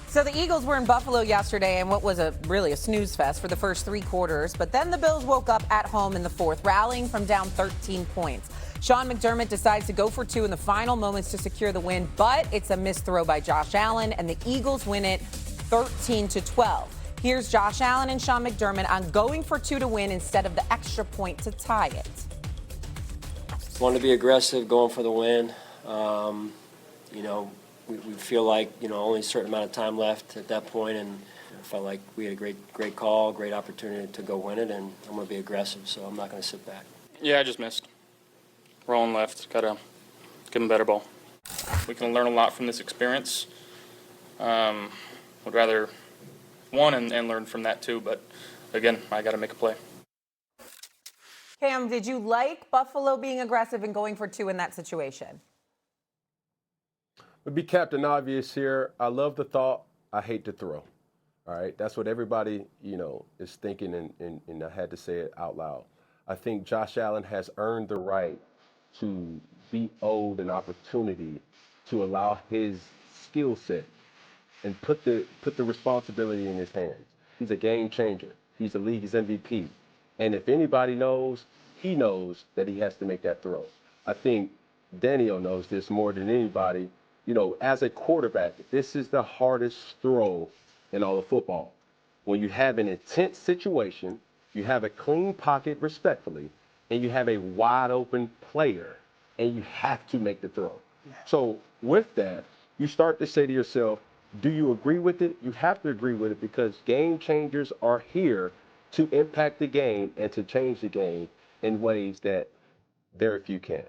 So the Eagles were in Buffalo yesterday in what was really a snooze fest for the first 3 quarters. But then the Bills woke up at home in the fourth, rallying from down 13 points. Sean McDermott decides to go for 2 in the final moments to secure the win, but it's a missed throw by Josh Allen, and the Eagles win it 13-12. Here's Josh Allen and Sean McDermott on going for 2 to win instead of the extra point to tie it. Wanted to be aggressive, going for the win. We feel like, only a certain amount of time left at that point, and felt like we had a great call, great opportunity to go win it, and I'm going to be aggressive, so I'm not going to sit back. Yeah, I just missed. Rolling left, got to give him better ball. We can learn a lot from this experience. Would rather won and learn from that too, but again, I got to make a play. Cam, did you like Buffalo being aggressive and going for 2 in that situation? To be Captain Obvious here, I love the thought, I hate to throw. All right, that's what everybody, is thinking, and I had to say it out loud. I think Josh Allen has earned the right to be owed an opportunity to allow his skill set and put the responsibility in his hands. He's a game changer. He's the league's MVP. And if anybody knows, he knows that he has to make that throw. I think Daniel knows this more than anybody. As a quarterback, this is the hardest throw in all of football. When you have an intense situation, you have a clean pocket respectfully, and you have a wide open player, and you have to make the throw. So with that, you start to say to yourself, do you agree with it? You have to agree with it because game changers are here to impact the game and to change the game in ways that very few can.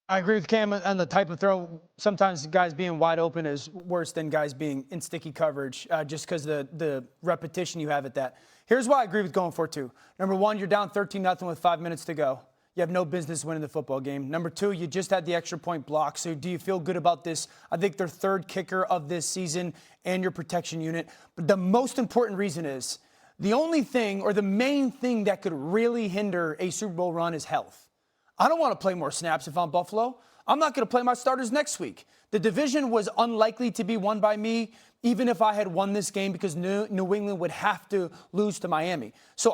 I agree with Cam on the type of throw. Sometimes guys being wide open is worse than guys being in sticky coverage just because the repetition you have at that. Here's why I agree with going for 2. Number 1, you're down 13-0 with 5 minutes to go. You have no business winning the football game. Number 2, you just had the extra point block. So do you feel good about this? I think their 3rd kicker of this season and your protection unit. But the most important reason is the only thing or the main thing that could really hinder a Super Bowl run is health. I don't want to play more snaps if I'm Buffalo. I'm not going to play my starters next week. The division was unlikely to be won by me, even if I had won this game, because New England would have to lose to Miami. So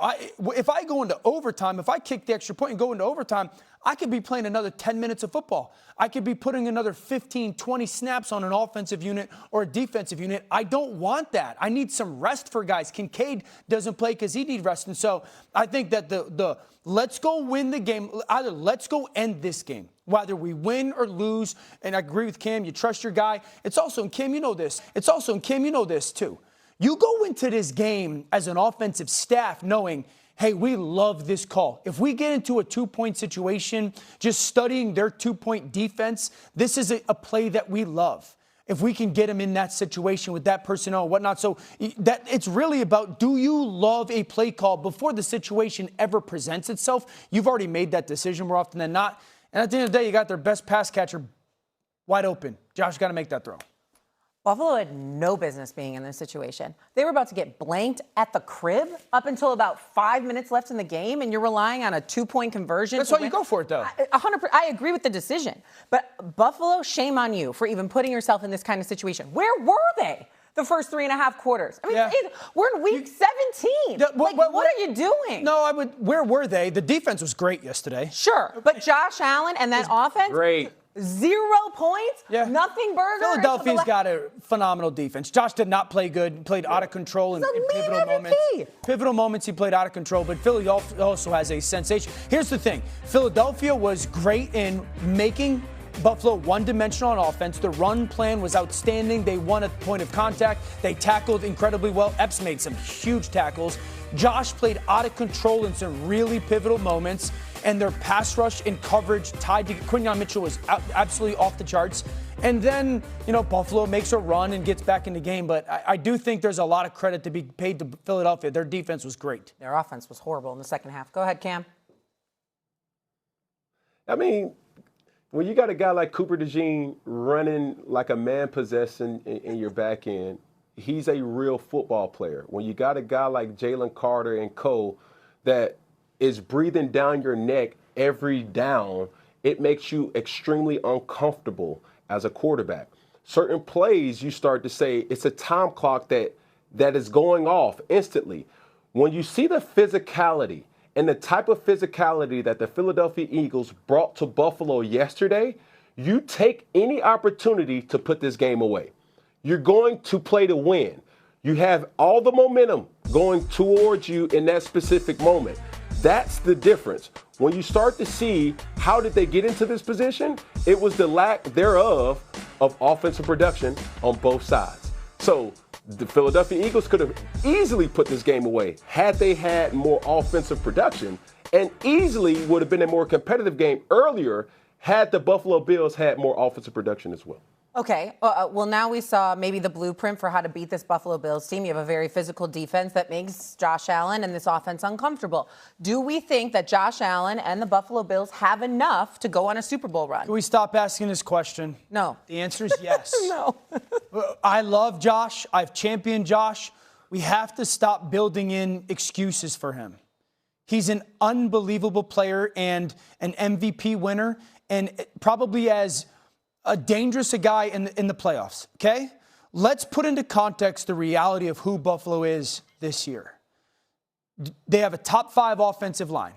if I go into overtime, if I kick the extra point and go into overtime, I could be playing another 10 minutes of football. I could be putting another 15, 20 snaps on an offensive unit or a defensive unit. I don't want that. I need some rest for guys. Kincaid doesn't play because he needs rest. And so I think that the let's go win the game, either let's go end this game, whether we win or lose. And I agree with Cam, you trust your guy. It's also, and Cam, you know this too. You go into this game as an offensive staff knowing, hey, we love this call. If we get into a 2-point situation, just studying their 2-point defense, this is a play that we love. If we can get them in that situation with that personnel and whatnot. So that it's really about, do you love a play call before the situation ever presents itself? You've already made that decision more often than not. And at the end of the day, you got their best pass catcher wide open. Josh got to make that throw. Buffalo had no business being in this situation. They were about to get blanked at the crib up until about 5 minutes left in the game, and you're relying on a 2-point conversion. That's why you go for it, though. 100%. I agree with the decision. But Buffalo, shame on you for even putting yourself in this kind of situation. Where were they the first 3.5 quarters? I mean, we're in week 17. What are you doing? No, where were they? The defense was great yesterday. Sure, but Josh Allen and that offense? Great. 0 points? Yeah. Nothing burger? Philadelphia's got a phenomenal defense. Josh did not play good. Played out of control in pivotal moments. Pivotal moments, he played out of control. But Philly also has a sensation. Here's the thing. Philadelphia was great in making Buffalo one-dimensional on offense. The run plan was outstanding. They won at the point of contact. They tackled incredibly well. Epps made some huge tackles. Josh played out of control in some really pivotal moments. And their pass rush and coverage tied to Quinyon Mitchell was absolutely off the charts. And then, Buffalo makes a run and gets back in the game. But I do think there's a lot of credit to be paid to Philadelphia. Their defense was great. Their offense was horrible in the second half. Go ahead, Cam. I mean, when you got a guy like Cooper DeJean running like a man possessed in your back end, he's a real football player. When you got a guy like Jalen Carter and Cole that is breathing down your neck every down, it makes you extremely uncomfortable as a quarterback. certain plays, you start to say it's a time clock that is going off instantly. When you see the physicality and the type of physicality that the Philadelphia Eagles brought to Buffalo yesterday, you take any opportunity to put this game away. You're going to play to win. You have all the momentum going towards you in that specific moment. That's the difference. When you start to see how did they get into this position, it was the lack thereof of offensive production on both sides. So the Philadelphia Eagles could have easily put this game away had they had more offensive production, and easily would have been a more competitive game earlier had the Buffalo Bills had more offensive production as well. Okay. Well, now we saw maybe the blueprint for how to beat this Buffalo Bills team. You have a very physical defense that makes Josh Allen and this offense uncomfortable. Do we think that Josh Allen and the Buffalo Bills have enough to go on a Super Bowl run? Can we stop asking this question? No. The answer is yes. No. I love Josh. I've championed Josh. We have to stop building in excuses for him. He's an unbelievable player and an MVP winner, and probably as a dangerous a guy in the playoffs, okay? Let's put into context the reality of who Buffalo is this year. They have a top 5 offensive line.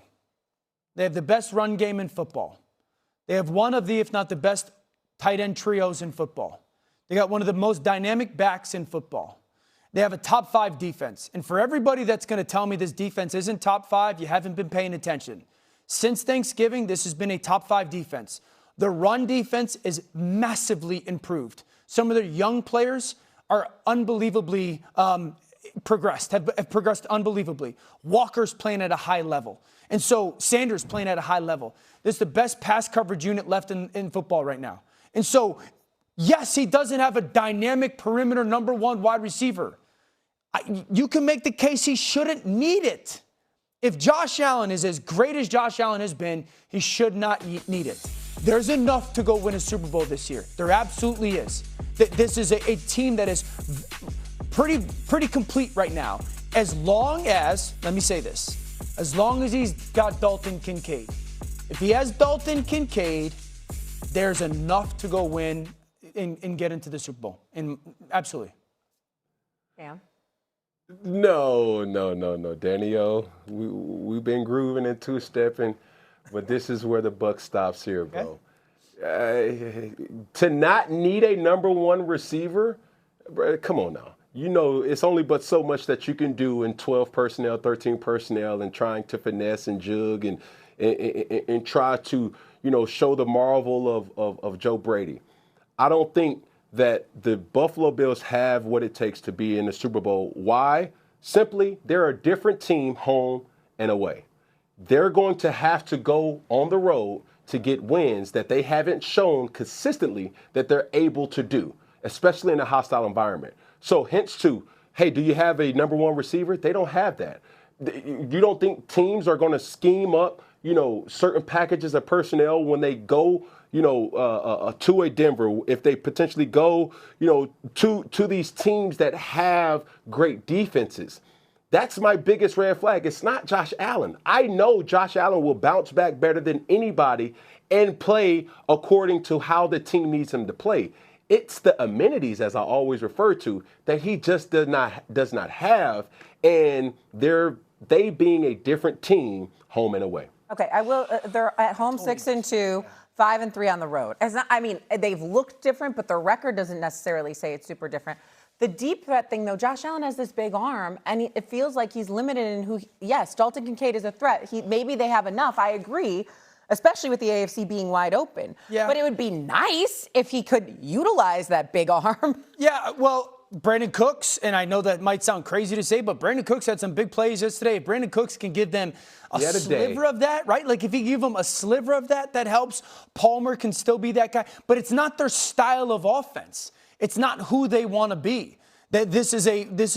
They have the best run game in football. They have one of the, if not the best, tight end trios in football. They got one of the most dynamic backs in football. They have a top 5 defense. And for everybody that's going to tell me this defense isn't top 5, you haven't been paying attention. Since Thanksgiving, this has been a top 5 defense. The run defense is massively improved. Some of their young players are unbelievably progressed, have progressed unbelievably. Walker's playing at a high level. And so Sanders playing at a high level. This is the best pass coverage unit left in football right now. And so, yes, he doesn't have a dynamic perimeter number 1 wide receiver. You can make the case he shouldn't need it. If Josh Allen is as great as Josh Allen has been, he should not need it. There's enough to go win a Super Bowl this year. There absolutely is. This is a team that is pretty complete right now. As long as, let me say this, as long as he's got Dalton Kincaid. If he has Dalton Kincaid, there's enough to go win and get into the Super Bowl. And absolutely. Yeah. No, Danny-O. We've been grooving and two-stepping, but this is where the buck stops here, bro. Okay. To not need a number 1 receiver, bro, come on now. You know, it's only but so much that you can do in 12 personnel, 13 personnel, and trying to finesse and jug and try to, you know, show the marvel of Joe Brady. I don't think that the Buffalo Bills have what it takes to be in the Super Bowl. Why? Simply, they're a different team home and away. They're going to have to go on the road to get wins that they haven't shown consistently that they're able to do, especially in a hostile environment. So hence to, hey, do you have a number 1 receiver? They don't have that. You don't think teams are going to scheme up, you know, certain packages of personnel when they go, you know, to a Denver, if they potentially go, you know, to these teams that have great defenses. That's my biggest red flag. It's not Josh Allen. I know Josh Allen will bounce back better than anybody and play according to how the team needs him to play. It's the amenities, as I always refer to, that he just does not have, and they being a different team home and away. Okay, I will. They're at home 6-2, 5-3 on the road. They've looked different, but their record doesn't necessarily say it's super different. The deep threat thing, though, Josh Allen has this big arm, and it feels like he's limited in who. Yes, Dalton Kincaid is a threat. Maybe they have enough. I agree, especially with the AFC being wide open. Yeah. But it would be nice if he could utilize that big arm. Yeah, well, Brandon Cooks, and I know that might sound crazy to say, but Brandon Cooks had some big plays yesterday. If Brandon Cooks can give them a sliver of that, right? Like if you give them a sliver of that, that helps. Palmer can still be that guy, but it's not their style of offense. It's not who they want to be. This is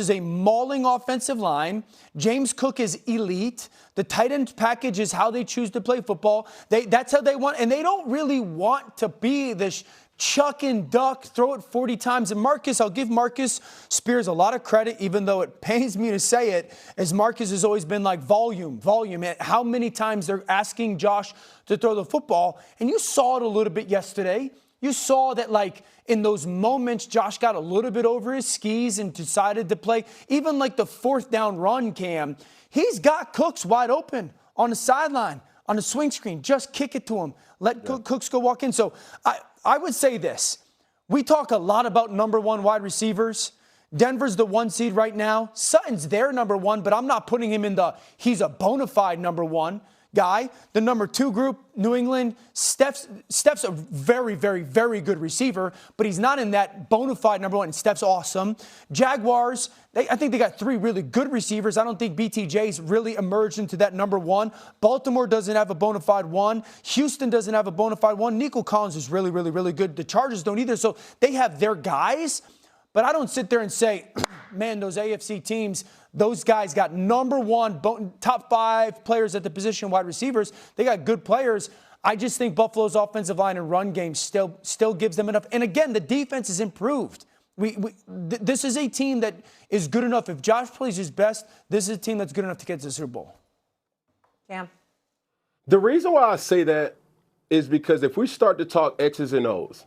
a mauling offensive line. James Cook is elite. The tight end package is how they choose to play football. That's how they want, and they don't really want to be this chuck and duck, throw it 40 times. And Marcus, I'll give Marcus Spears a lot of credit, even though it pains me to say it, as Marcus has always been like volume. And how many times they're asking Josh to throw the football. And you saw it a little bit yesterday. You saw that, like, in those moments, Josh got a little bit over his skis and decided to play. Even like the 4th down run, Cam, he's got Cooks wide open on the sideline, on the swing screen. Just kick it to him. Let Cooks go walk in. So I would say this. We talk a lot about number 1 wide receivers. Denver's the 1 seed right now. Sutton's their number 1, but I'm not putting him in he's a bona fide number 1 guy. The number 2 group, New England, Steph's a very, very, very good receiver, but he's not in that bona fide number 1, and Steph's awesome. Jaguars, I think they got 3 really good receivers. I don't think BTJ's really emerged into that number 1. Baltimore doesn't have a bona fide 1. Houston doesn't have a bona fide 1. Nico Collins is really, really, really good. The Chargers don't either, so they have their guys. But I don't sit there and say, man, those AFC teams, those guys got number 1, top 5 players at the position, wide receivers. They got good players. I just think Buffalo's offensive line and run game still gives them enough. And again, the defense is improved. This is a team that is good enough. If Josh plays his best, this is a team that's good enough to get to the Super Bowl. Cam? The reason why I say that is because if we start to talk X's and O's,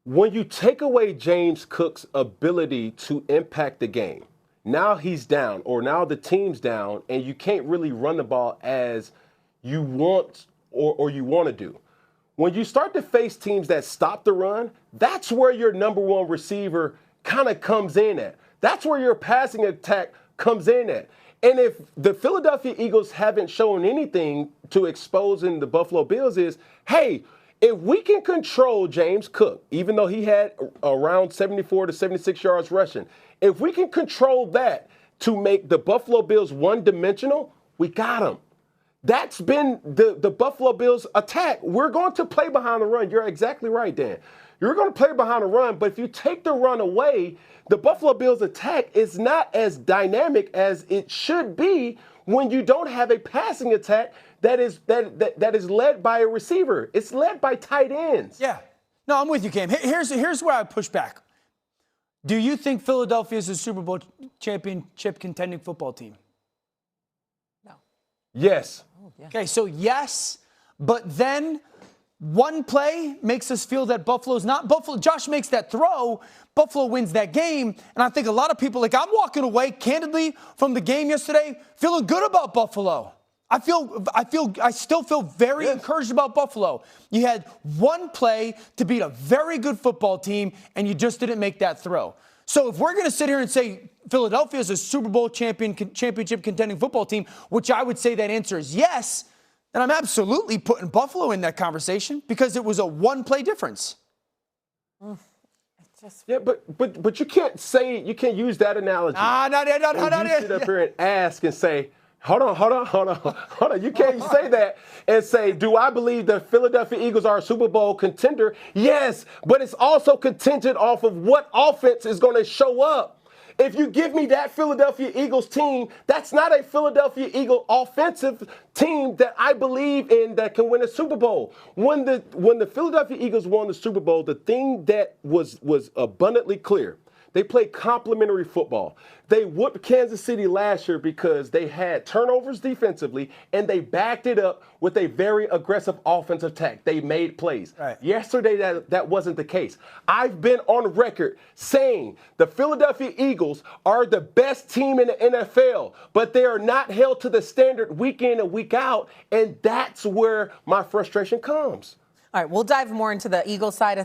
when you take away James Cook's ability to impact the game, now he's down, or now the team's down, and you can't really run the ball as you want or you want to do. When you start to face teams that stop the run, that's where your number 1 receiver kind of comes in at. That's where your passing attack comes in at. And if the Philadelphia Eagles haven't shown anything to exposing the Buffalo Bills is, hey, if we can control James Cook, even though he had around 74 to 76 yards rushing, if we can control that to make the Buffalo Bills one-dimensional, we got them. That's been the Buffalo Bills' attack. We're going to play behind the run. You're exactly right, Dan. You're going to play behind the run, but if you take the run away, the Buffalo Bills' attack is not as dynamic as it should be when you don't have a passing attack that is led by a receiver. It's led by tight ends. Yeah. No, I'm with you, Cam. Here's where I push back. Do you think Philadelphia is a Super Bowl championship contending football team? No. Yes. Oh, yeah. Okay, so yes, but then one play makes us feel that Buffalo's not. Josh makes that throw, Buffalo wins that game, and I think a lot of people, like, I'm walking away, candidly, from the game yesterday, feeling good about Buffalo. I still feel very encouraged about Buffalo. You had one play to beat a very good football team, and you just didn't make that throw. So if we're going to sit here and say Philadelphia is a Super Bowl championship contending football team, which I would say that answer is yes, then I'm absolutely putting Buffalo in that conversation because it was a one-play difference. Yeah, but you can't use that analogy. You sit up here and ask and say, Hold on. You can't say that and say, do I believe the Philadelphia Eagles are a Super Bowl contender? Yes, but it's also contingent off of what offense is going to show up. If you give me that Philadelphia Eagles team, that's not a Philadelphia Eagle offensive team that I believe in that can win a Super Bowl. When the Philadelphia Eagles won the Super Bowl, the thing that was abundantly clear, they played complementary football. They whooped Kansas City last year because they had turnovers defensively, and they backed it up with a very aggressive offensive attack. They made plays. Right. Yesterday, that wasn't the case. I've been on record saying the Philadelphia Eagles are the best team in the NFL, but they are not held to the standard week in and week out, and that's where my frustration comes. All right, we'll dive more into the Eagles side of things.